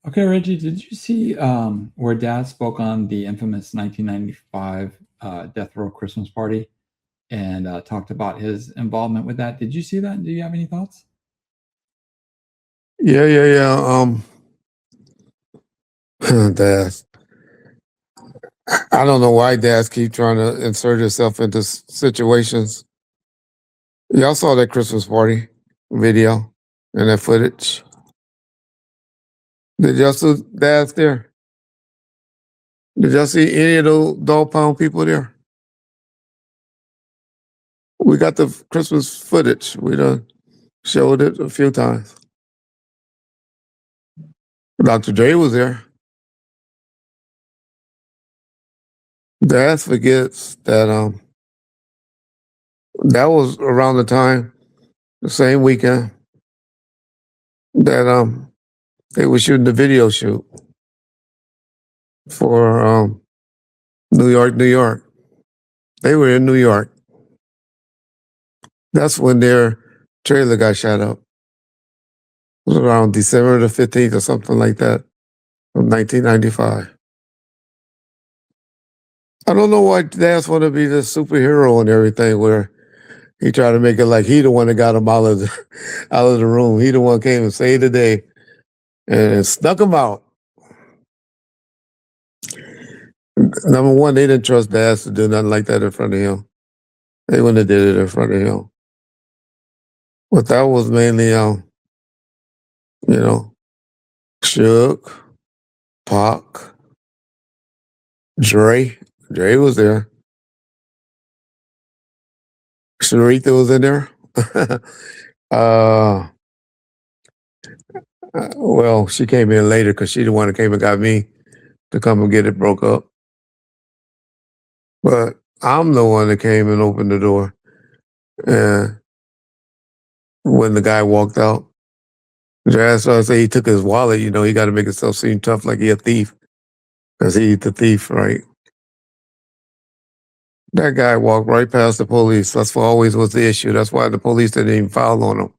Okay, Reggie, did you see where Dad spoke on the infamous 1995 Death Row Christmas party and talked about his involvement with that? Did you see that? Do you have any thoughts? Yeah. Dads. I don't know why dads keep trying to insert himself into situations. Y'all saw that Christmas party video and that footage. Did y'all see dads there? Did y'all see any of those dog pound people there? We got the Christmas footage. We done showed it a few times. Dr. Dre was there. Dad forgets that that was around the time, the same weekend that they were shooting the video shoot for New York, New York. They were in New York. That's when their trailer got shot up. It was around December the 15th or something like that of 1995. I don't know why dads want to be this superhero and everything where he tried to make it like he the one that got him out of out of the room. He the one came and saved the day and snuck him out. Number one, they didn't trust dads to do nothing like that in front of him. They wouldn't have did it in front of him. But that was mainly, you know, Shook, Pac, Dre. Dre was there. Sharitha was in there. uh, well, she came in later because she the one that came and got me to come and get it broke up. But I'm the one that came and opened the door. And when the guy walked out, Jazz started to say he took his wallet. You know, he got to make himself seem tough like he a thief because he's the thief, right? That guy walked right past the police. That's what always was the issue. That's why the police didn't even file on him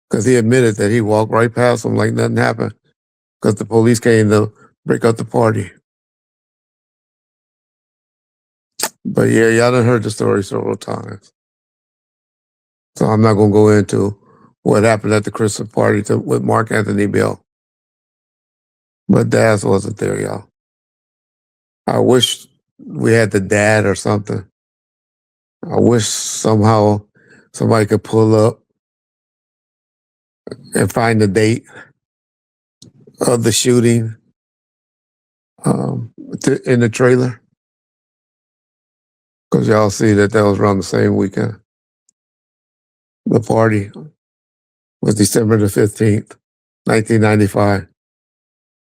because he admitted that he walked right past them like nothing happened because the police came to break up the party. But yeah, y'all done heard the story several times. So I'm not going to go into what happened at the Christmas party with Mark Anthony Bell. But Daz wasn't there, y'all. I wish we had the dad or something. I wish somehow somebody could pull up and find the date of the shooting in the trailer. Because y'all see that was around the same weekend. The party was December the 15th, 1995.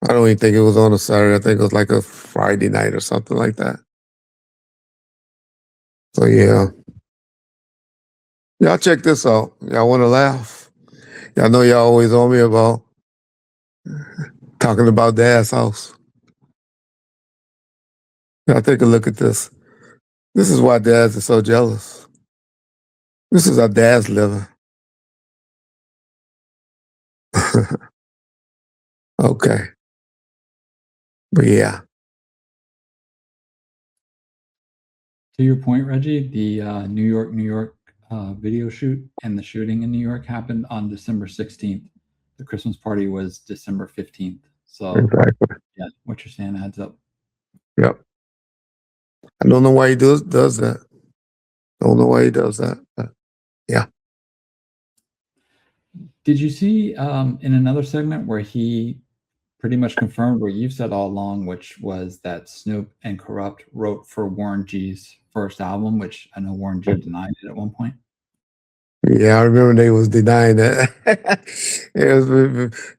I don't even think it was on a Saturday. I think it was like a Friday night or something like that. So yeah. Y'all check this out. Y'all want to laugh? Y'all know y'all always on me about talking about Dad's house. Y'all take a look at this. This is why dads are so jealous. This is how dad's living. Okay. But yeah. To your point, Reggie, the New York video shoot and the shooting in New York happened on December 16th. The Christmas party was December 15th. So, Exactly. yeah, what you're saying adds up. Yep. I don't know why he does that. Don't know why he does that. But yeah. Did you see in another segment where he pretty much confirmed what you've said all along, which was that Snoop and Corrupt wrote for Warren G's first album, which I know Warren G denied it at one point? Yeah, I remember they was denying that. It was,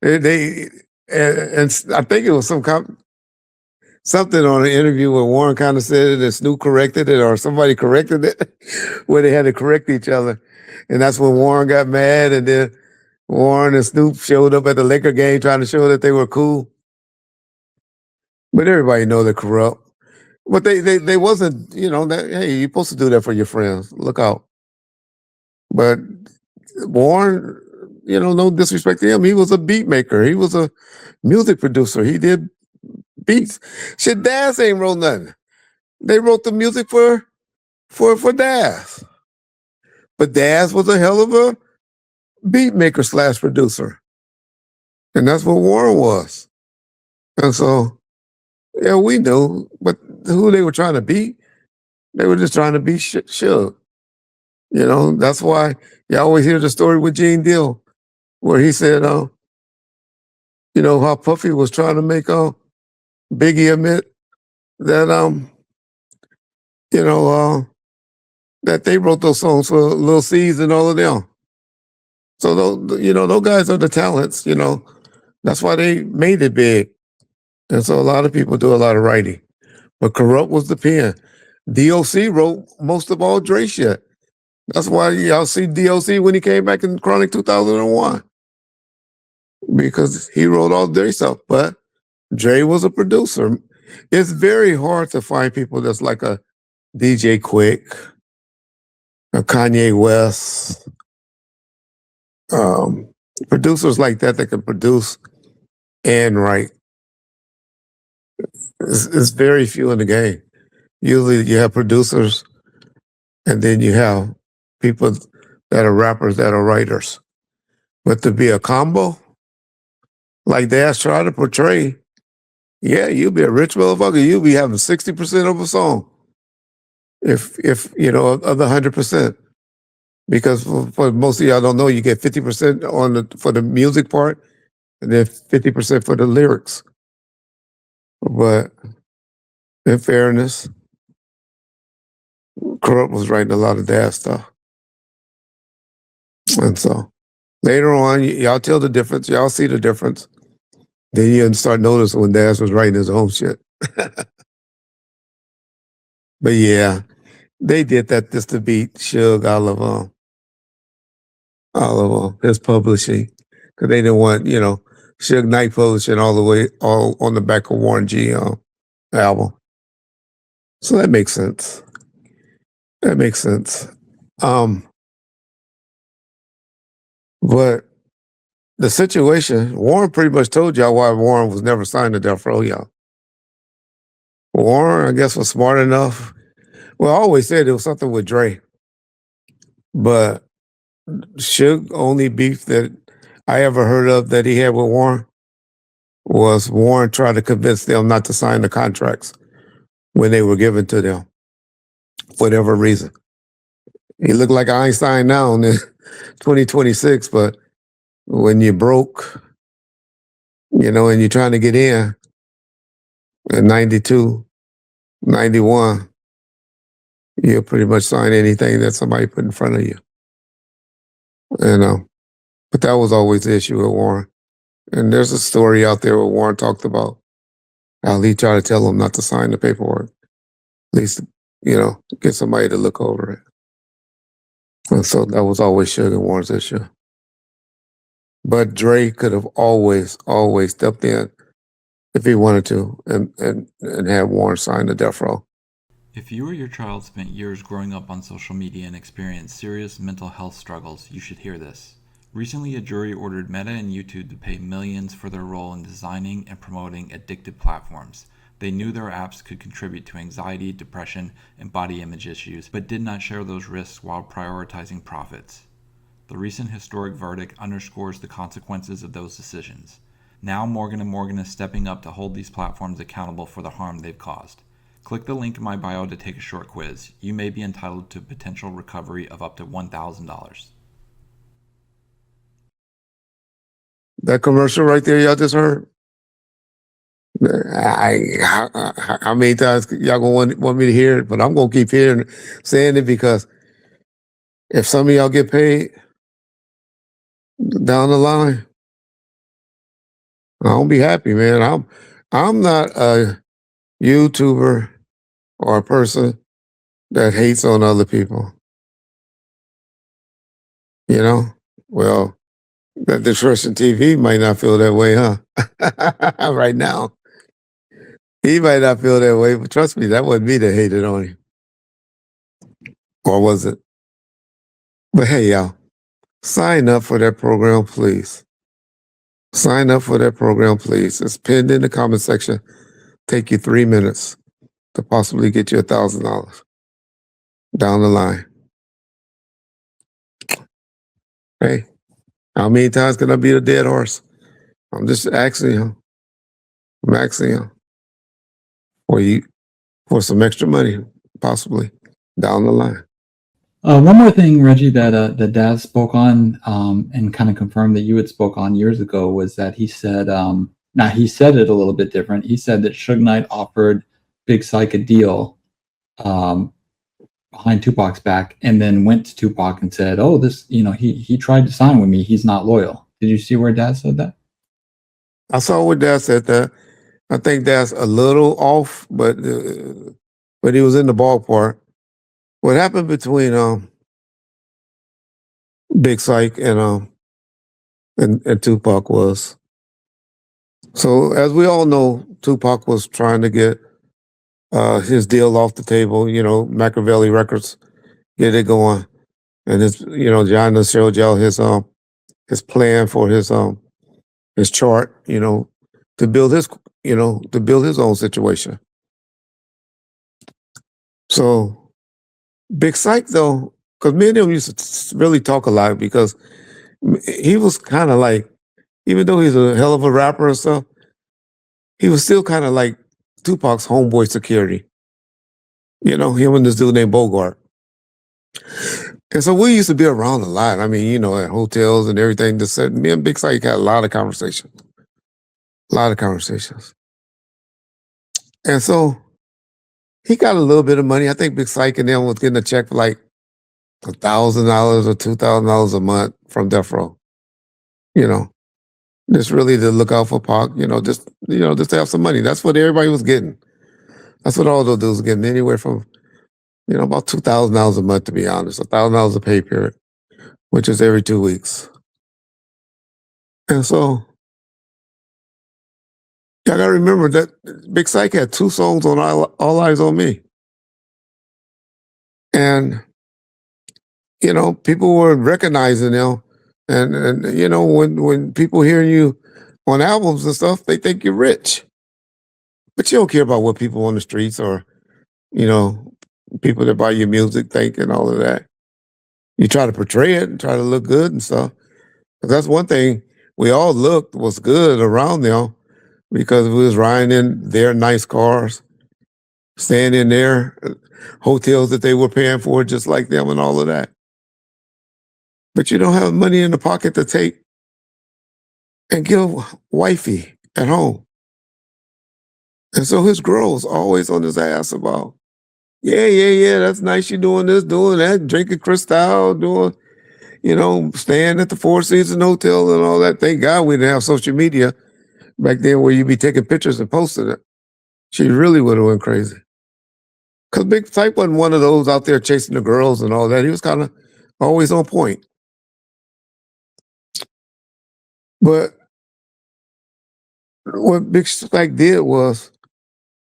they and I think it was something on an interview where Warren kind of said it and Snoop corrected it or somebody corrected it where they had to correct each other. And that's when Warren got mad and then Warren and Snoop showed up at the Laker game trying to show that they were cool. But everybody know they're corrupt. But they wasn't, you know, that hey, you're supposed to do that for your friends. Look out. But Warren, no disrespect to him. He was a beat maker. He was a music producer. He did beats. Shit, Daz ain't wrote nothing. They wrote the music for Daz. But Daz was a hell of a beat maker / producer. And that's what Warren was. And so, yeah, we knew, but who they were trying to beat, they were just trying to beat Suge. That's why you always hear the story with Gene Deal, where he said, how Puffy was trying to make Biggie admit that, that they wrote those songs for Lil C's and all of them. So those guys are the talents. That's why they made it big. And so a lot of people do a lot of writing, but Corrupt was the pen. DOC wrote most of all Dre shit. That's why y'all see DOC when he came back in Chronic 2001, because he wrote all Dre stuff. But Dre was a producer. It's very hard to find people that's like a DJ Quick, a Kanye West, producers like that can produce and write. It's very few in the game. Usually you have producers and then you have people that are rappers that are writers. But to be a combo, like Dash tried to portray, yeah, you'll be a rich motherfucker. You'll be having 60% of a song. If of the 100%. Because for most of y'all don't know, you get 50% for the music part and then 50% for the lyrics. But in fairness, Corrupt was writing a lot of Daz stuff. And so later on, y'all tell the difference. Y'all see the difference. Then you start noticing when Daz was writing his own shit. But yeah, they did that just to beat Suge out of his publishing, because they didn't want Suge Knight publishing all on the back of Warren G album. So that makes sense. But the situation, Warren pretty much told y'all why Warren was never signed to Death Row, y'all. Warren, I guess, was smart enough. Well, I always said it was something with Dre. But Suge, only beef that I ever heard of that he had with Warren was Warren trying to convince them not to sign the contracts when they were given to them, for whatever reason. He looked like Einstein now in 2026, but when you're broke, and you're trying to get in 92, 91, you'll pretty much sign anything that somebody put in front of you. But that was always the issue with Warren. And there's a story out there where Warren talked about how he tried to tell them not to sign the paperwork. At least, get somebody to look over it. And so that was always Suge and Warren's issue. But Dre could have always stepped in if he wanted to and have Warren sign the Death Row. If you or your child spent years growing up on social media and experienced serious mental health struggles, you should hear this. Recently, a jury ordered Meta and YouTube to pay millions for their role in designing and promoting addictive platforms. They knew their apps could contribute to anxiety, depression, and body image issues, but did not share those risks while prioritizing profits. The recent historic verdict underscores the consequences of those decisions. Now Morgan & Morgan is stepping up to hold these platforms accountable for the harm they've caused. Click the link in my bio to take a short quiz. You may be entitled to potential recovery of up to $1,000. That commercial right there, y'all just heard? How many times y'all gonna want me to hear it? But I'm gonna keep saying it, because if some of y'all get paid down the line, I don't be happy, man. I'm not a YouTuber or a person that hates on other people. Well, that Destruction TV might not feel that way, huh? Right now. He might not feel that way, but trust me, that wasn't me that hated on him. Or was it? But hey, y'all, Sign up for that program, please. Sign up for that program, please. It's pinned in the comment section. Take you 3 minutes to possibly get you $1,000 down the line. Hey, how many times can I beat a dead horse? I'm just asking you. I'm asking you for some extra money, possibly down the line. One more thing, Reggie, that Daz spoke on and kind of confirmed that you had spoke on years ago was that he said, now he said it a little bit different. He said that Suge Knight offered Big Syke a deal behind Tupac's back, and then went to Tupac and said, "Oh, this, he tried to sign with me. He's not loyal." Did you see where Daz said that? I saw where Daz said that. I think that's a little off, but he was in the ballpark. What happened between Big Syke and Tupac was, so as we all know, Tupac was trying to get his deal off the table. Machiavelli Records, get it going, and John done showed y'all his plan for his chart. To build his own situation. So Big Syke though, because me and him used to really talk a lot because he was kind of like, even though he's a hell of a rapper and stuff, he was still kind of like Tupac's homeboy security. Him and this dude named Bogart. And so we used to be around a lot. I mean, at hotels and everything. Just said, me and Big Syke had a lot of conversations. A lot of conversations. And so he got a little bit of money. I think Big Syke and them was getting a check for like $1,000 or $2,000 a month from Death Row. Just really to look out for Pac, just to have some money. That's what everybody was getting. That's what all those dudes were getting, anywhere from, about $2,000 a month, to be honest, $1,000 a pay period, which is every 2 weeks. And so, I gotta remember that Big Syke had 2 songs on All Eyes on Me. And, people were recognizing them. And when people hear you on albums and stuff, they think you're rich. But you don't care about what people on the streets or, people that buy your music think and all of that. You try to portray it and try to look good and stuff. But that's one thing we all looked was good around them because we was riding in their nice cars, staying in their hotels that they were paying for just like them and all of that. But you don't have money in the pocket to take and give wifey at home. And so his girl's always on his ass about, yeah, that's nice you doing this, doing that, drinking Cristal, doing, staying at the Four Seasons Hotel and all that. Thank God we didn't have social media back then where you'd be taking pictures and posting it. She really would have went crazy. Because Big Syke wasn't one of those out there chasing the girls and all that. He was kind of always on point. But what Big Syke did was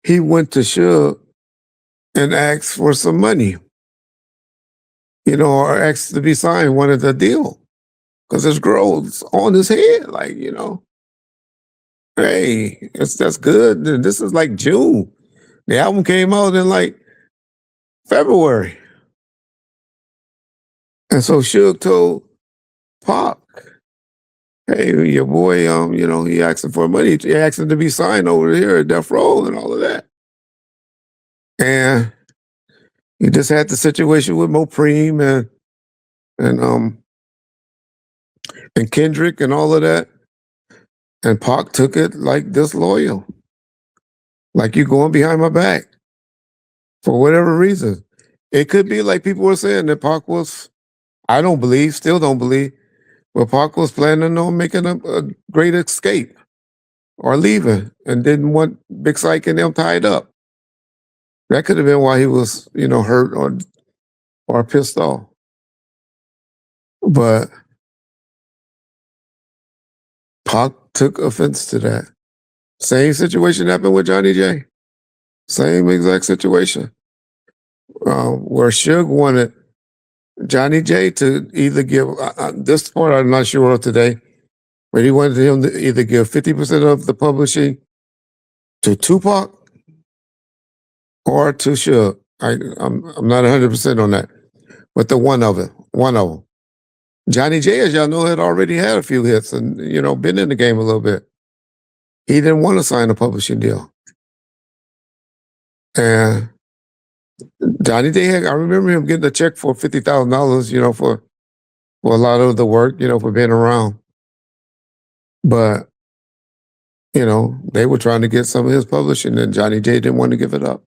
he went to Suge and asked for some money, or asked to be signed, wanted a deal. Because his girl's on his head, like, hey, that's good. This is like June. The album came out in like February. And so Suge told Pac, hey, your boy, he asking for money. He asking to be signed over here at Death Row and all of that. And he just had the situation with Mopreme and Kendrick and all of that. And Pac took it like disloyal. Like you going behind my back. For whatever reason. It could be like people were saying that Pac was, I don't believe, still don't believe, but Pac was planning on making a great escape or leaving and didn't want Big Syke and them tied up. That could have been why he was, hurt or pissed off. But Pac took offense to that. Same situation happened with Johnny J. Same exact situation. Where Suge wanted Johnny J to either give this part I'm not sure of today, but he wanted him to either give 50% of the publishing to Tupac or to Suge. I'm not 100% on that, but the one of them. Johnny J, as y'all know, had already had a few hits and been in the game a little bit. He didn't want to sign a publishing deal, and Johnny J, I remember him getting a check for $50,000, for a lot of the work, for being around. But they were trying to get some of his publishing, and Johnny J didn't want to give it up,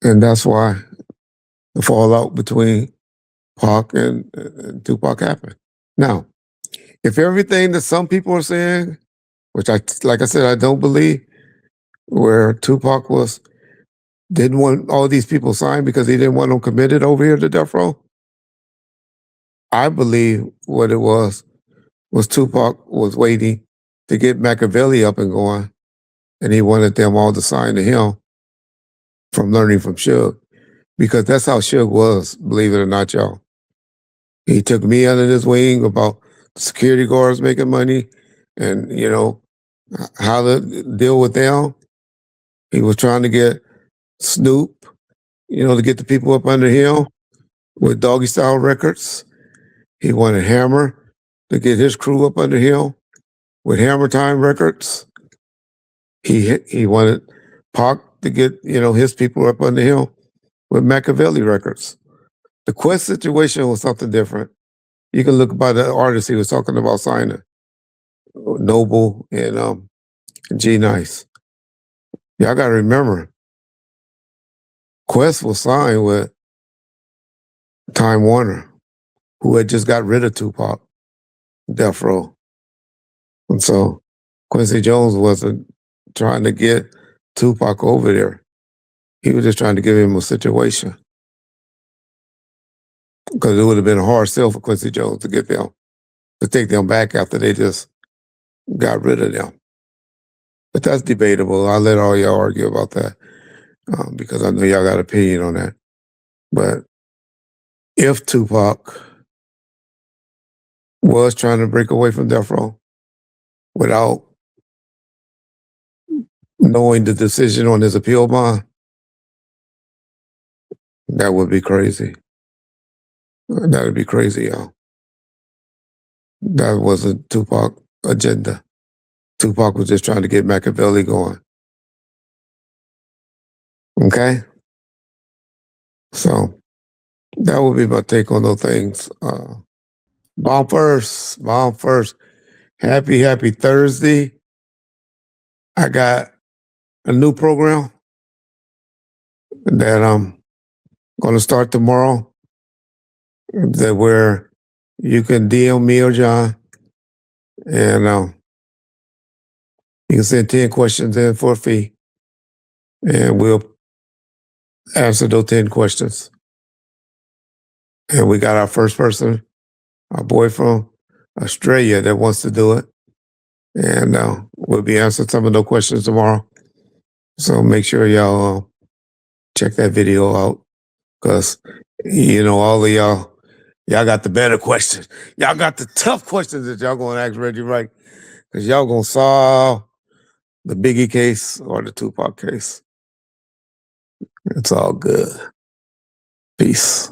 and that's why the fallout between Pac and Tupac happened. Now, if everything that some people are saying, which like I said, I don't believe, where Tupac didn't want all these people signed because he didn't want them committed over here to death row. I believe what it was Tupac was waiting to get Machiavelli up and going, and he wanted them all to sign to him from learning from Suge, because that's how Suge was, believe it or not, y'all. He took me under his wing about security guards making money and, how to deal with them. He was trying to get Snoop, to get the people up under him with Doggy Style Records. He wanted Hammer to get his crew up under him with Hammer Time Records. He wanted Pac to get, his people up under him with Machiavelli Records. The Quest situation was something different. You can look by the artists he was talking about signing, Noble and G Nice. Y'all got to remember, Quest was signed with Time Warner, who had just got rid of Tupac, Death Row. And so Quincy Jones wasn't trying to get Tupac over there. He was just trying to give him a situation, because it would have been a hard sell for Quincy Jones to take them back after they just got rid of them. But that's debatable. I'll let all y'all argue about that, because I know y'all got an opinion on that. But if Tupac was trying to break away from Death Row without knowing the decision on his appeal bond, that would be crazy. That would be crazy, y'all. That wasn't Tupac's agenda. Tupac was just trying to get Machiavelli going. Okay? So that would be my take on those things. Bomb first. Happy Thursday. I got a new program that I'm going to start tomorrow, where you can DM me or John, and you can send 10 questions in for a fee, and we'll answer those 10 questions. And we got our first person, our boy from Australia, that wants to do it. And we'll be answering some of those questions tomorrow. So make sure y'all check that video out, because, all of y'all got the better questions. Y'all got the tough questions that y'all going to ask Reggie Wright, because y'all going to solve the Biggie case or the Tupac case. It's all good. Peace.